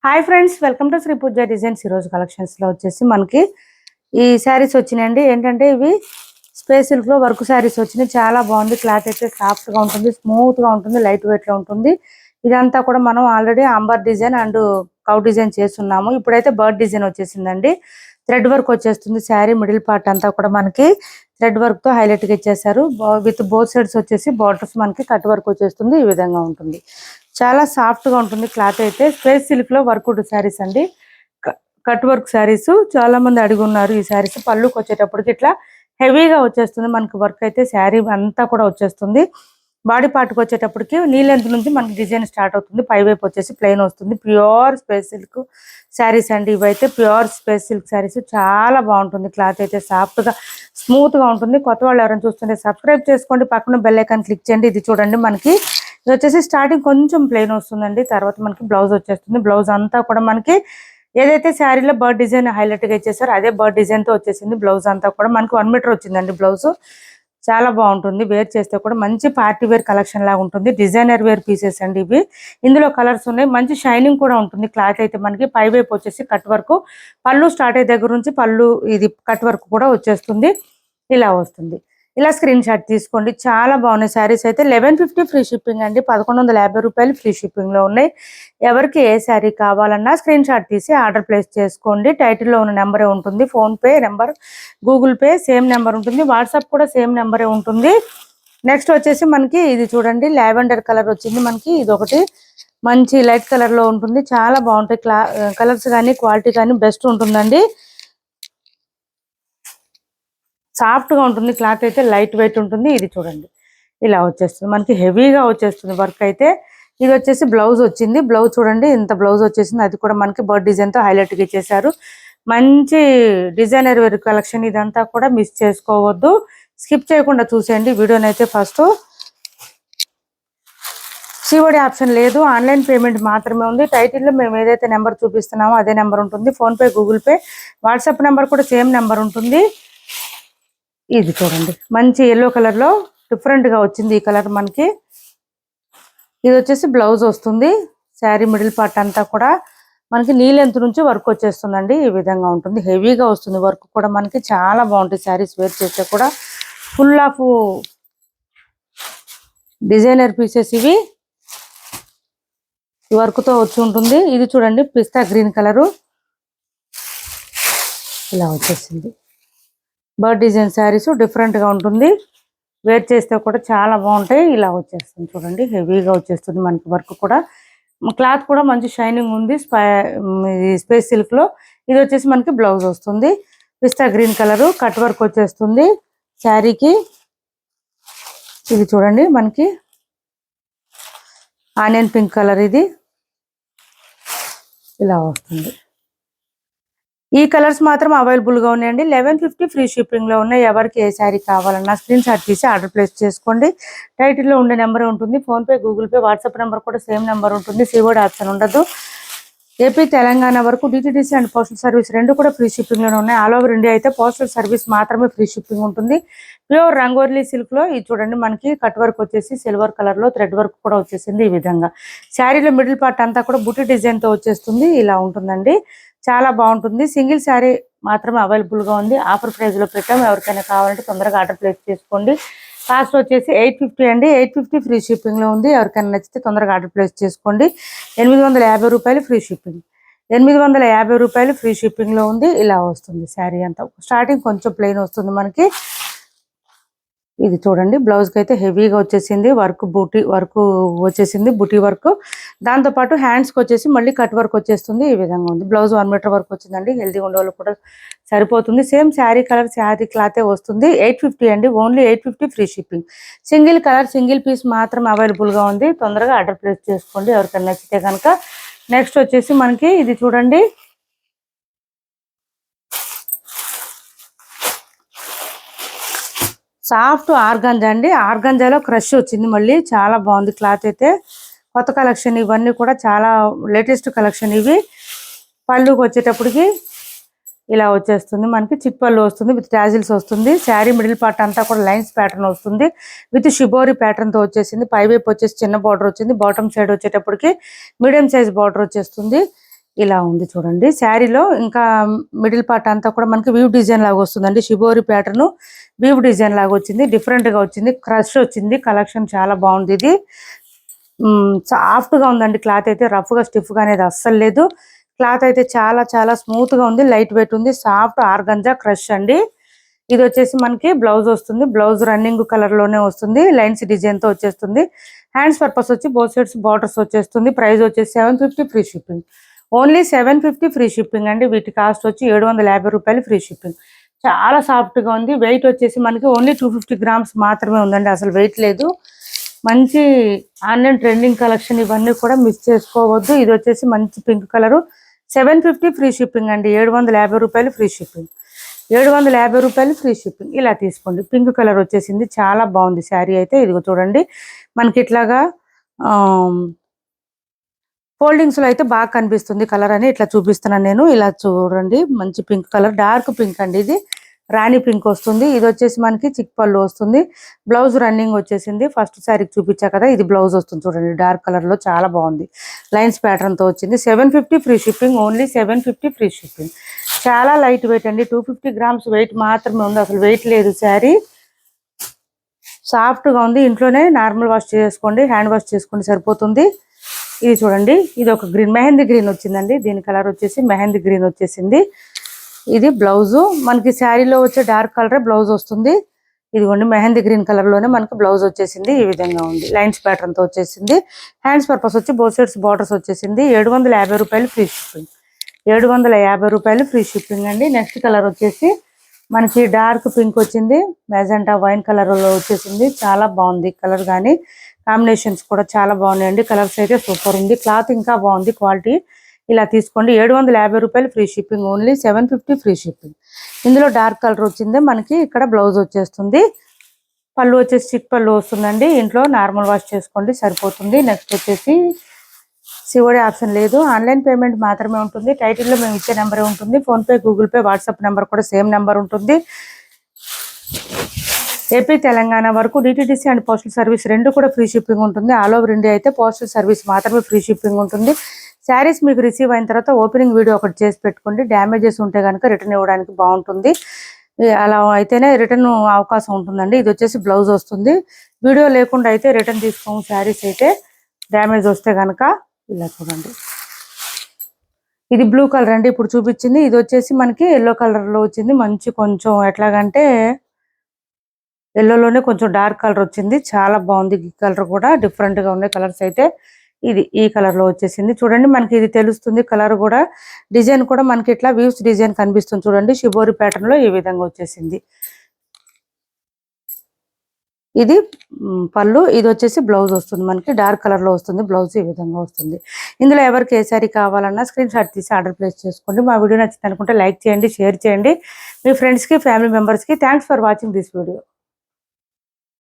Hi friends, welcome to Shri Pooja designs. ఈరోజు కలెక్షన్స్లో వచ్చేసి మనకి ఈ శారీస్ వచ్చినాయండి. ఏంటంటే ఇవి స్పేస్ సిల్క్లో వర్క్ శారీస్ వచ్చినాయి. చాలా బాగుంది. క్లాత్ అయితే సాఫ్ట్గా ఉంటుంది, స్మూత్గా ఉంటుంది, లైట్ వెయిట్లో ఉంటుంది. ఇదంతా కూడా మనం already amber design and cow design చేస్తున్నాము. ఇప్పుడైతే బర్డ్ డిజైన్ వచ్చేసిందండి. థ్రెడ్ వర్క్ వచ్చేస్తుంది. శారీ మిడిల్ పార్ట్ అంతా కూడా మనకి థ్రెడ్ వర్క్తో హైలైట్గా ఇచ్చేసారు. విత్ బోత్ సైడ్స్ వచ్చేసి బార్డర్స్ మనకి కట్ వర్క్ వచ్చేస్తుంది. ఈ విధంగా ఉంటుంది. చాలా సాఫ్ట్ గా ఉంటుంది. క్లాత్ అయితే స్పేస్ సిల్క్ లో వర్క్ శారీస్ అండి. కట్ వర్క్ శారీస్ చాలా మంది అడిగి ఉన్నారు. ఈ శారీస్ పళ్ళుకి వచ్చేటప్పటికి ఇట్లా హెవీగా వచ్చేస్తుంది. మనకి వర్క్ అయితే శారీ అంతా కూడా వచ్చేస్తుంది. బాడీ పార్ట్కి వచ్చేటప్పటికి నీ లెంత్ నుంచి మనకి డిజైన్ స్టార్ట్ అవుతుంది. పై వైపు వచ్చేసి ప్లెయిన్ వస్తుంది. ప్యూర్ స్పేస్ సిల్క్ శారీస్ అండి. ఇవైతే ప్యూర్ స్పేస్ సిల్క్ శారీస్. చాలా బాగుంటుంది. క్లాత్ అయితే సాఫ్ట్ గా స్మూత్ గా ఉంటుంది. కొత్త వాళ్ళు ఎవరైనా చూస్తుంటే సబ్స్క్రైబ్ చేసుకోండి. పక్కన బెల్ ఐకాన్ క్లిక్ చేయండి. ఇది చూడండి, మనకి ఇది వచ్చేసి స్టార్టింగ్ కొంచెం ప్లెయిన్ వస్తుందండి. తర్వాత మనకి బ్లౌజ్ వచ్చేస్తుంది. బ్లౌజ్ అంతా కూడా మనకి ఏదైతే శారీలో బర్డ్ డిజైన్ హైలైట్ గా ఇచ్చేసారో అదే బర్డ్ డిజైన్ తో వచ్చేసింది. బ్లౌజ్ అంతా కూడా మనకి 1 మీటర్ వచ్చిందండి. బ్లౌజ్ చాలా బాగుంటుంది. వేర్ చేస్తే కూడా మంచి పార్టీ వేర్ కలెక్షన్ లాగా ఉంటుంది. డిజైనర్ వేర్ పీసెస్ అండి ఇవి. ఇందులో కలర్స్ ఉన్నాయి. మంచి షైనింగ్ కూడా ఉంటుంది. క్లాత్ అయితే మనకి పై వైపు వచ్చేసి కట్ వర్క్, పళ్ళు స్టార్ట్ అయ్యే దగ్గర నుంచి పళ్ళు ఇది కట్ వర్క్ కూడా వచ్చేస్తుంది. ఇలా వస్తుంది. ఇలా స్క్రీన్ షాట్ తీసుకోండి. చాలా బాగున్నాయి శారీస్ అయితే. 1150 ఫ్రీ షిప్పింగ్ అండి. 1150 రూపాయలు ఫ్రీ షిప్పింగ్ లో ఉన్నాయి. ఎవరికి ఏ శారీ కావాలన్నా స్క్రీన్ షాట్ తీసి ఆర్డర్ ప్లేస్ చేసుకోండి. టైటిల్లో ఉన్న నెంబరే ఉంటుంది. Phone pay number, Google pay same number ఉంటుంది. వాట్సాప్ కూడా సేమ్ నెంబరే ఉంటుంది. నెక్స్ట్ వచ్చేసి మనకి ఇది చూడండి, లావెండర్ కలర్ వచ్చింది. మనకి ఇది ఒకటి మంచి లైట్ కలర్ లో ఉంటుంది. చాలా బాగుంటాయి. కలర్స్ కానీ క్వాలిటీ కానీ బెస్ట్ ఉంటుందండి. సాఫ్ట్ గా ఉంటుంది. క్లాత్ అయితే లైట్ వెయిట్ ఉంటుంది. ఇది చూడండి, ఇలా వచ్చేస్తుంది. మనకి హెవీగా వచ్చేస్తుంది వర్క్ అయితే. ఇది వచ్చేసి బ్లౌజ్ వచ్చింది. బ్లౌజ్ చూడండి, ఇంత బ్లౌజ్ వచ్చేసింది. అది కూడా మనకి బర్డ్ డిజైన్ తో హైలైట్ గా ఇచ్చేసారు. మంచి డిజైనర్ వేర్ కలెక్షన్. ఇదంతా కూడా మిస్ చేసుకోవద్దు. స్కిప్ చేయకుండా చూసేయండి వీడియోని అయితే. ఫస్ట్ సిఓడి ఆప్షన్ లేదు, ఆన్లైన్ పేమెంట్ మాత్రమే ఉంది. టైటిల్లో మేము ఏదైతే నెంబర్ చూపిస్తున్నామో అదే నెంబర్ ఉంటుంది. Phone pay, Google pay, WhatsApp number కూడా సేమ్ నెంబర్ ఉంటుంది. ఇది చూడండి, మంచి ఎల్లో కలర్ లో డిఫరెంట్ గా వచ్చింది ఈ కలర్ మనకి. ఇది వచ్చేసి బ్లౌజ్ వస్తుంది. శారీ మిడిల్ పార్ట్ అంతా కూడా మనకి నీ లెంత్ నుంచి వర్క్ వచ్చేస్తుందండి. ఈ విధంగా ఉంటుంది. హెవీగా వస్తుంది వర్క్ కూడా మనకి. చాలా బాగుంటాయి శారీస్ వేర్ చేస్తే కూడా. ఫుల్ ఆఫ్ డిజైనర్ పీసెస్ ఇవి. వర్క్ తో వచ్చి ఉంటుంది. ఇది చూడండి, పిస్తా గ్రీన్ కలరు ఇలా వచ్చేసింది. బర్డ్ డిజైన్ శారీస్ డిఫరెంట్ గా ఉంటుంది. వేర్ చేస్తే కూడా చాలా బాగుంటాయి. ఇలా వచ్చేస్తుంది చూడండి, హెవీగా వచ్చేస్తుంది మనకి వర్క్ కూడా. క్లాత్ కూడా మంచి షైనింగ్ ఉంది. స్పేస్ సిల్క్ లో. ఇది వచ్చేసి మనకి బ్లౌజ్ వస్తుంది. పిస్తా గ్రీన్ కలర్ కట్ వర్క్ వచ్చేస్తుంది శారీకి. ఇది చూడండి, మనకి ఆనియన్ పింక్ కలర్ ఇది ఇలా వస్తుంది. ఈ కలర్స్ మాత్రం అవైలబుల్ గా ఉన్నాయండి. 1150 ఫ్రీ షిప్పింగ్ లో ఉన్నాయి. ఎవరికి ఏ శారీ కావాలన్నా స్క్రీన్ షాట్ తీసి ఆర్డర్ ప్లేస్ చేసుకోండి. టైటిల్లో ఉండే నెంబర్ ఉంటుంది. Phone pay, Google pay, WhatsApp number కూడా సేమ్ నెంబర్ ఉంటుంది. సిఓడి ఆప్షన్ ఉండదు. ఏపీ, తెలంగాణ వరకు డిటిడిసి అండ్ పోస్టల్ సర్వీస్ రెండు కూడా ఫ్రీ షిప్పింగ్ లోనే ఉన్నాయి. ఆల్ ఓవర్ ఇండియా అయితే పోస్టల్ సర్వీస్ మాత్రమే ఫ్రీ షిప్పింగ్ ఉంటుంది. ప్యూర్ రంగోలీ సిల్క్ లో ఇది చూడండి, మనకి కట్ వర్క్ వచ్చేసి సిల్వర్ కలర్ లో థ్రెడ్ వర్క్ కూడా వచ్చేసింది. ఈ విధంగా శారీలో మిడిల్ పార్ట్ అంతా కూడా బుట్టి డిజైన్ తో వచ్చేస్తుంది. ఇలా ఉంటుందండి. చాలా బాగుంటుంది. సింగిల్ శారీ మాత్రమే అవైలబుల్ గా ఉంది. ఆఫర్ ప్రైస్ లో పెట్టాము. ఎవరికైనా కావాలంటే తొందరగా ఆర్డర్ ప్లేస్ చేసుకోండి. కాస్ట్ వచ్చేసి 850 అండి. 850 ఫ్రీ షిప్పింగ్ లో ఉంది. ఎవరికైనా నచ్చితే తొందరగా ఆర్డర్ ప్లేస్ చేసుకోండి. 850 రూపాయలు ఫ్రీ షిప్పింగ్. 850 రూపాయలు ఫ్రీ షిప్పింగ్ లో ఉంది. ఇలా వస్తుంది శారీ అంతా. స్టార్టింగ్ కొంచెం ప్లెయిన్ వస్తుంది మనకి. ఇది చూడండి, బ్లౌజ్ కి అయితే హెవీగా వచ్చేసింది. వర్క్ బూటీ వర్క్ వచ్చేసింది, బూటీ వర్క్. దాంతో పాటు హ్యాండ్స్ కి వచ్చేసి మళ్ళీ కట్ వర్క్ వచ్చేస్తుంది. ఈ విధంగా ఉంది. బ్లౌజ్ 1 మీటర్ వర్క్ వచ్చిందండి. హెల్దీ ఉండే వాళ్ళు కూడా సరిపోతుంది. సేమ్ శారీ కలర్, శారీ క్లాతే వస్తుంది. 850 అండి. Only 850 free shipping. Single colour, single piece మాత్రం అవైలబుల్ గా ఉంది. తొందరగా ఆర్డర్ ప్లేస్ చేసుకోండి ఎవరికైనా నచ్చితే కనుక. నెక్స్ట్ వచ్చేసి మనకి ఇది చూడండి, సాఫ్ట్ ఆర్గంజా అండి. ఆర్గంజాలో క్రష్ వచ్చింది మళ్ళీ. చాలా బాగుంది క్లాత్ అయితే. కొత్త కలెక్షన్ ఇవన్నీ కూడా చాలా లేటెస్ట్ కలెక్షన్ ఇవి. పళ్ళుకి వచ్చేటప్పటికి ఇలా వచ్చేస్తుంది మనకి. చిట్ పళ్ళు వస్తుంది, విత్ టాజిల్స్ వస్తుంది. శారీ మిడిల్ పార్ట్ అంతా కూడా లైన్స్ ప్యాటర్న్ వస్తుంది. విత్ షిబోరి ప్యాటర్న్ తో వచ్చేసింది. పై వైపు వచ్చేసి చిన్న బార్డర్ వచ్చింది. బాటమ్ సైడ్ వచ్చేటప్పటికి మీడియం సైజ్ బార్డర్ వచ్చేస్తుంది. ఇలా ఉంది చూడండి. శారీలో ఇంకా మిడిల్ పార్ట్ అంతా కూడా మనకి వీవ్ డిజైన్ లాగా వస్తుందండి. షిబోరి ప్యాటర్న్ వీవ్ డిజైన్ లాగా వచ్చింది. డిఫరెంట్ గా వచ్చింది. క్రష్ వచ్చింది. కలెక్షన్ చాలా బాగుంది. ఇది సాఫ్ట్ గా ఉందండి. క్లాత్ అయితే రఫ్ గా స్టిఫ్ గా అనేది అస్సలు లేదు. క్లాత్ అయితే చాలా చాలా స్మూత్ గా ఉంది. లైట్ వెయిట్ ఉంది. సాఫ్ట్ ఆర్గంజా క్రష్ అండి. ఇది వచ్చేసి మనకి బ్లౌజ్ వస్తుంది. బ్లౌజ్ రన్నింగ్ కలర్ లోనే వస్తుంది. లైన్స్ డిజైన్ తో వచ్చేస్తుంది. హ్యాండ్స్ పర్పస్ వచ్చి బోత్ సైడ్స్ బార్డర్స్ వచ్చేస్తుంది. ప్రైస్ వచ్చేసి 750 free shipping. Only 750 free shipping అండి. వీటి కాస్ట్ వచ్చి 750 రూపాయలు ఫ్రీ షిప్పింగ్. చాలా సాఫ్ట్ గా ఉంది. వెయిట్ వచ్చేసి మనకి ఓన్లీ 250 గ్రామ్స్ మాత్రమే ఉందండి. అసలు వెయిట్ లేదు. మంచి ఆన్లైన్ ట్రెండింగ్ కలెక్షన్. ఇవన్నీ కూడా మిస్ చేసుకోవద్దు. ఇది వచ్చేసి మంచి పింక్ కలర్. 750 ఫ్రీ షిప్పింగ్ అండి. 750 రూపాయలు ఫ్రీ షిప్పింగ్. 750 రూపాయలు ఫ్రీ షిప్పింగ్. ఇలా తీసుకోండి. పింక్ కలర్ వచ్చేసింది. చాలా బాగుంది శారీ అయితే. ఇదిగో చూడండి మనకి ఇట్లాగా ఫోల్డింగ్స్ లో అయితే బాగా కనిపిస్తుంది కలర్ అని ఇట్లా చూపిస్తున్నాను నేను. ఇలా చూడండి మంచి పింక్ కలర్, డార్క్ పింక్ అండి. ఇది రాణి పింక్ వస్తుంది. ఇది వచ్చేసి మనకి చిక్ పళ్ళు వస్తుంది. బ్లౌజ్ రన్నింగ్ వచ్చేసింది. ఫస్ట్ శారీకి చూపించా కదా, ఇది బ్లౌజ్ వస్తుంది చూడండి. డార్క్ కలర్ లో చాలా బాగుంది. లైన్స్ ప్యాటర్న్ తో వచ్చింది. 750 free shipping. Only 750 free shipping. చాలా లైట్ వెయిట్ అండి. 250 గ్రామ్స్ వెయిట్ మాత్రమే ఉంది. అసలు వెయిట్ లేదు శారీ. సాఫ్ట్ గా ఉంది. ఇంట్లోనే నార్మల్ వాష్ చేసుకోండి, హ్యాండ్ వాష్ చేసుకోండి సరిపోతుంది. ఇది చూడండి, ఇది ఒక గ్రీన్ మెహందీ గ్రీన్ వచ్చిందండి. దీని కలర్ వచ్చేసి మెహందీ గ్రీన్ వచ్చేసింది. ఇది బ్లౌజ్ మనకి శారీలో వచ్చే డార్క్ కలర్ బ్లౌజ్ వస్తుంది. ఇదిగోండి మెహందీ గ్రీన్ కలర్ లోనే మనకి బ్లౌజ్ వచ్చేసింది. ఈ విధంగా ఉంది. లైన్స్ ప్యాటర్న్ తో వచ్చేసింది. హ్యాండ్స్ పర్పస్ వచ్చి బోత్ సైడ్స్ బార్డర్స్ వచ్చేసింది. 750 రూపాయలు ఫ్రీ షిప్పింగ్. 750 రూపాయలు ఫ్రీ షిప్పింగ్ అండి. నెక్స్ట్ కలర్ వచ్చేసి మనకి డార్క్ పింక్ వచ్చింది. మెజెంటా వైన్ కలర్ లో వచ్చేసింది. చాలా బాగుంది కలర్ కానీ కాంబినేషన్స్ కూడా చాలా బాగున్నాయండి. కలర్స్ అయితే సూపర్ ఉంది. క్లాత్ ఇంకా బాగుంది క్వాలిటీ. ఇలా తీసుకోండి. 750 రూపాయలు free shipping. Only 750 free shipping. ఇందులో డార్క్ కలర్ వచ్చింది. మనకి ఇక్కడ బ్లౌజ్ వచ్చేస్తుంది. పళ్ళు వచ్చేసి చిక్ పళ్ళు వస్తుందండి. ఇంట్లో నార్మల్ వాష్ చేసుకోండి సరిపోతుంది. నెక్స్ట్ వచ్చేసి సిఓడి ఆప్షన్ లేదు. ఆన్లైన్ పేమెంట్ మాత్రమే ఉంటుంది. టైటిల్లో మేము ఇచ్చే నెంబరే ఉంటుంది. PhonePe, Google pay, WhatsApp number కూడా సేమ్ నెంబర్ ఉంటుంది. ఏపీ తెలంగాణ వరకు డిటిడిసి అండ్ పోస్టల్ సర్వీస్ రెండు కూడా ఫ్రీ షిప్పింగ్ ఉంటుంది. ఆల్ ఓవర్ ఇండియా అయితే పోస్టల్ సర్వీస్ మాత్రమే ఫ్రీ షిప్పింగ్ ఉంటుంది. శారీస్ మీకు రిసీవ్ అయిన తర్వాత ఓపెనింగ్ వీడియో ఒకటి చేసి పెట్టుకోండి. డ్యామేజెస్ ఉంటే కనుక రిటర్న్ ఇవ్వడానికి బాగుంటుంది. అలా అయితేనే రిటర్న్ అవకాశం ఉంటుందండి. ఇది వచ్చేసి బ్లౌజ్ వస్తుంది. వీడియో లేకుండా అయితే రిటర్న్ తీసుకోము శారీస్ అయితే. డ్యామేజ్ వస్తే కనుక ఇలా చూడండి. ఇది బ్లూ కలర్ అండి ఇప్పుడు చూపించింది. ఇది వచ్చేసి మనకి ఎల్లో కలర్ లో వచ్చింది. మంచి కొంచెం ఎట్లాగంటే ఎల్లోలోనే కొంచెం డార్క్ కలర్ వచ్చింది. చాలా బాగుంది. ఈ కలర్ కూడా డిఫరెంట్ గా ఉన్నాయి కలర్స్ అయితే. ఇది ఈ కలర్ లో వచ్చేసింది. చూడండి మనకి ఇది తెలుస్తుంది. కలర్ కూడా డిజైన్ కూడా మనకి ఇట్లా వీవ్స్ డిజైన్ కనిపిస్తుంది చూడండి. షిబోరి ప్యాటర్న్ లో ఈ విధంగా వచ్చేసింది. ఇది పళ్ళు. ఇది వచ్చేసి బ్లౌజ్ వస్తుంది. మనకి డార్క్ కలర్ లో వస్తుంది. బ్లౌజ్ ఈ విధంగా వస్తుంది. ఇందులో ఎవరికి ఏ సారీ కావాలన్నా స్క్రీన్ షాట్ తీసి ఆర్డర్ ప్లేస్ చేసుకోండి. మా వీడియో నచ్చింది అనుకుంటే లైక్ చేయండి, షేర్ చేయండి మీ ఫ్రెండ్స్ కి, ఫ్యామిలీ మెంబర్స్ కి. Thanks for watching this video.